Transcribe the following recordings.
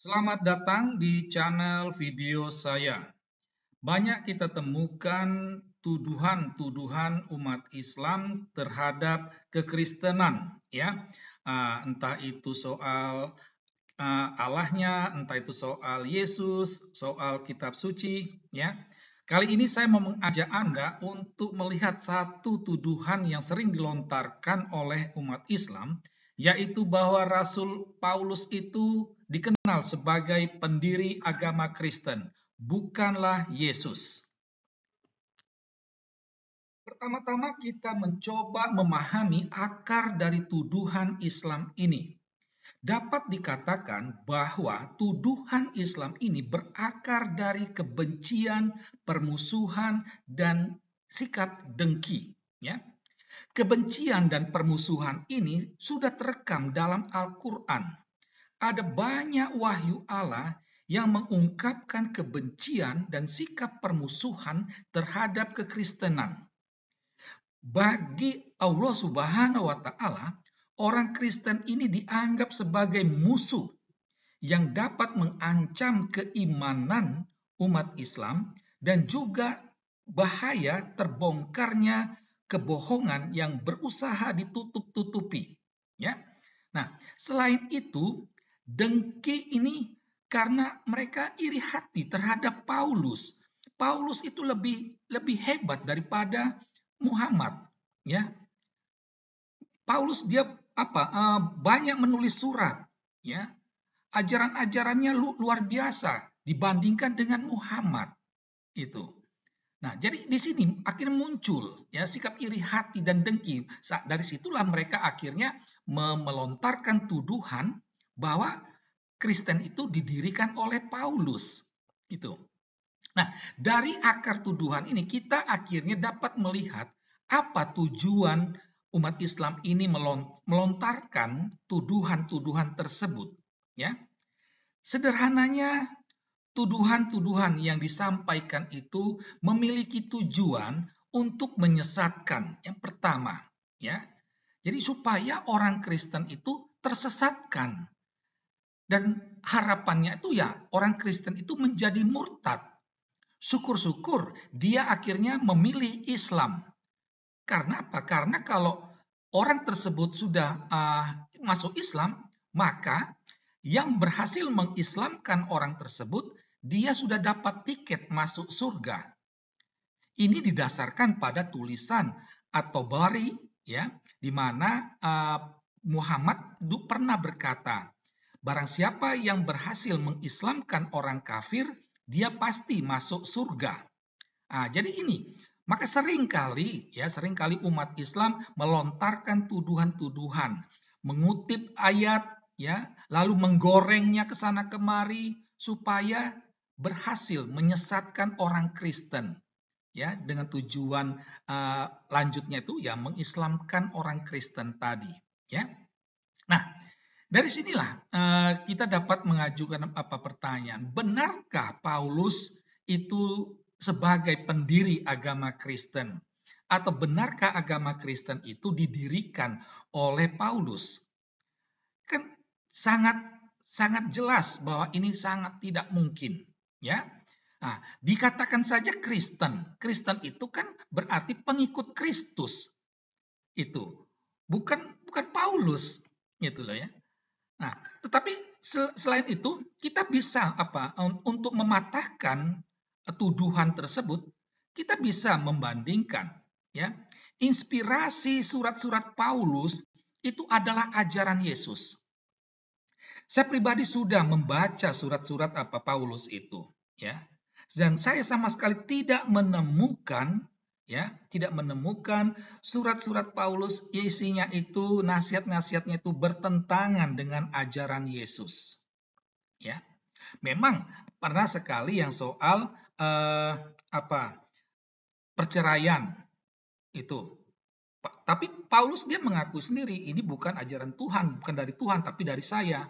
Selamat datang di channel video saya. Banyak kita temukan tuduhan-tuduhan umat Islam terhadap kekristenan, ya. Entah itu soal Allahnya, entah itu soal Yesus, soal kitab suci, ya. Kali ini saya mau mengajak Anda untuk melihat satu tuduhan yang sering dilontarkan oleh umat Islam, yaitu bahwa Rasul Paulus itu dikenal sebagai pendiri agama Kristen, bukanlah Yesus. Pertama-tama kita mencoba memahami akar dari tuduhan Islam ini. Dapat dikatakan bahwa tuduhan Islam ini berakar dari kebencian, permusuhan, dan sikap dengki. Ya. Kebencian dan permusuhan ini sudah terekam dalam Al-Quran. Ada banyak wahyu Allah yang mengungkapkan kebencian dan sikap permusuhan terhadap kekristenan. Bagi Allah Subhanahu wa Ta'ala, orang Kristen ini dianggap sebagai musuh yang dapat mengancam keimanan umat Islam dan juga bahaya terbongkarnya kebohongan yang berusaha ditutup-tutupi. Ya. Nah, selain itu, dengki ini karena mereka iri hati terhadap Paulus. Paulus itu lebih hebat daripada Muhammad, ya. Paulus dia banyak menulis surat, ya. Ajaran-ajarannya luar biasa dibandingkan dengan Muhammad itu. Nah, jadi di sini akhirnya muncul ya sikap iri hati dan dengki. Dari situlah mereka akhirnya melontarkan tuduhan bahwa Kristen itu didirikan oleh Paulus. Gitu. Nah, dari akar tuduhan ini kita akhirnya dapat melihat apa tujuan umat Islam ini melontarkan tuduhan-tuduhan tersebut. Ya, sederhananya tuduhan-tuduhan yang disampaikan itu memiliki tujuan untuk menyesatkan. Yang pertama, ya. Jadi supaya orang Kristen itu tersesatkan. Dan harapannya itu ya orang Kristen itu menjadi murtad. Syukur-syukur dia akhirnya memilih Islam. Karena apa? Karena kalau orang tersebut sudah masuk Islam, maka yang berhasil mengislamkan orang tersebut, dia sudah dapat tiket masuk surga. Ini didasarkan pada tulisan atau Bari, ya, di mana Muhammad pernah berkata, barang siapa yang berhasil mengislamkan orang kafir, dia pasti masuk surga. Jadi ini, maka seringkali umat Islam melontarkan tuduhan-tuduhan, mengutip ayat, ya, lalu menggorengnya ke sana kemari supaya berhasil menyesatkan orang Kristen, ya, dengan tujuan lanjutnya itu ya mengislamkan orang Kristen tadi, ya. Nah, dari sinilah kita dapat mengajukan pertanyaan, benarkah Paulus itu sebagai pendiri agama Kristen? Atau benarkah agama Kristen itu didirikan oleh Paulus? Kan sangat jelas bahwa ini sangat tidak mungkin, ya. Nah, dikatakan saja Kristen. Kristen itu kan berarti pengikut Kristus. Itu bukan Paulus, gitu loh ya. Nah, tetapi selain itu kita bisa untuk mematahkan tuduhan tersebut, kita bisa membandingkan, ya. Inspirasi surat-surat Paulus itu adalah ajaran Yesus. Saya pribadi sudah membaca surat-surat Paulus itu, ya. Dan saya sama sekali tidak menemukan surat-surat Paulus isinya itu nasihat-nasihatnya itu bertentangan dengan ajaran Yesus. Ya. Memang pernah sekali yang soal perceraian itu. Tapi Paulus dia mengaku sendiri ini bukan ajaran Tuhan, bukan dari Tuhan tapi dari saya.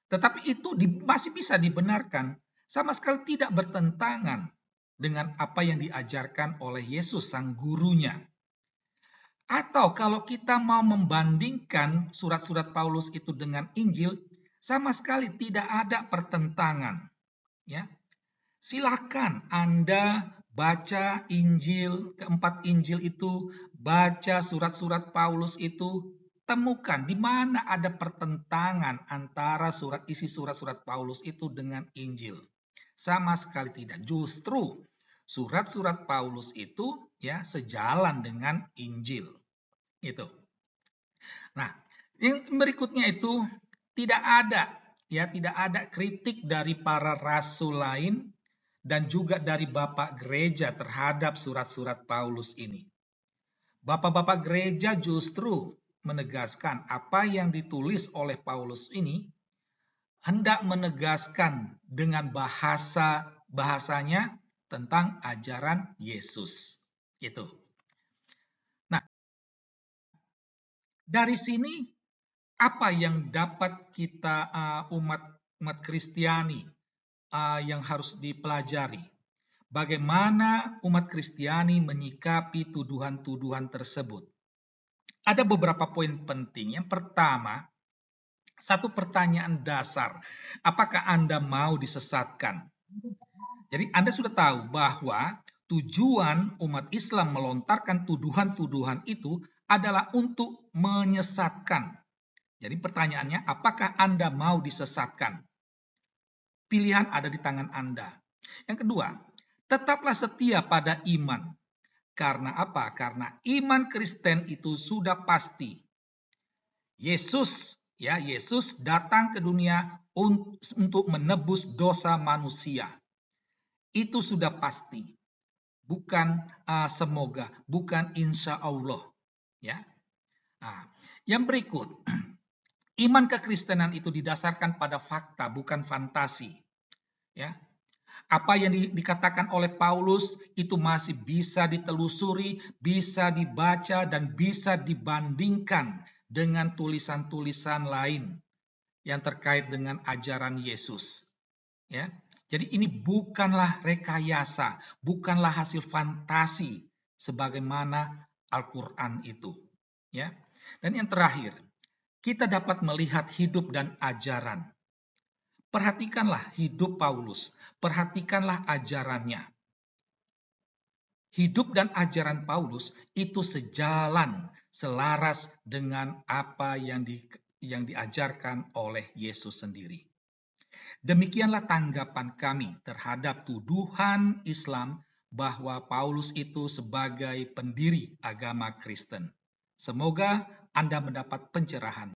Tetapi itu masih bisa dibenarkan, sama sekali tidak bertentangan dengan apa yang diajarkan oleh Yesus sang gurunya. Atau kalau kita mau membandingkan surat-surat Paulus itu dengan Injil, Sama sekali tidak ada pertentangan. Ya, silakan Anda baca Injil, keempat Injil itu, baca surat-surat Paulus itu, temukan di mana ada pertentangan antara isi surat-surat Paulus itu dengan Injil. Sama sekali tidak. Justru surat-surat Paulus itu ya sejalan dengan Injil. Itu. Nah, yang berikutnya itu tidak ada kritik dari para rasul lain dan juga dari Bapak Gereja terhadap surat-surat Paulus ini. Bapak-bapak gereja justru menegaskan apa yang ditulis oleh Paulus ini hendak menegaskan dengan bahasanya tentang ajaran Yesus. Itu. Nah, dari sini apa yang dapat kita umat Kristiani yang harus dipelajari? Bagaimana umat Kristiani menyikapi tuduhan-tuduhan tersebut? Ada beberapa poin penting. Yang pertama, satu pertanyaan dasar. Apakah Anda mau disesatkan? Jadi Anda sudah tahu bahwa tujuan umat Islam melontarkan tuduhan-tuduhan itu adalah untuk menyesatkan. Jadi pertanyaannya, apakah Anda mau disesatkan? Pilihan ada di tangan Anda. Yang kedua, tetaplah setia pada iman. Karena apa? Karena iman Kristen itu sudah pasti. Yesus datang ke dunia untuk menebus dosa manusia. Itu sudah pasti. Bukan semoga, bukan insya Allah. Ya. Nah, yang berikut, iman kekristenan itu didasarkan pada fakta, bukan fantasi. Ya. Apa yang dikatakan oleh Paulus itu masih bisa ditelusuri, bisa dibaca, dan bisa dibandingkan dengan tulisan-tulisan lain yang terkait dengan ajaran Yesus. Ya, jadi ini bukanlah rekayasa, bukanlah hasil fantasi sebagaimana Al-Quran itu. Ya, dan yang terakhir, kita dapat melihat hidup dan ajaran. Perhatikanlah hidup Paulus, perhatikanlah ajarannya. Hidup dan ajaran Paulus itu sejalan, selaras dengan apa yang diajarkan oleh Yesus sendiri. Demikianlah tanggapan kami terhadap tuduhan Islam bahwa Paulus itu sebagai pendiri agama Kristen. Semoga Anda mendapat pencerahan.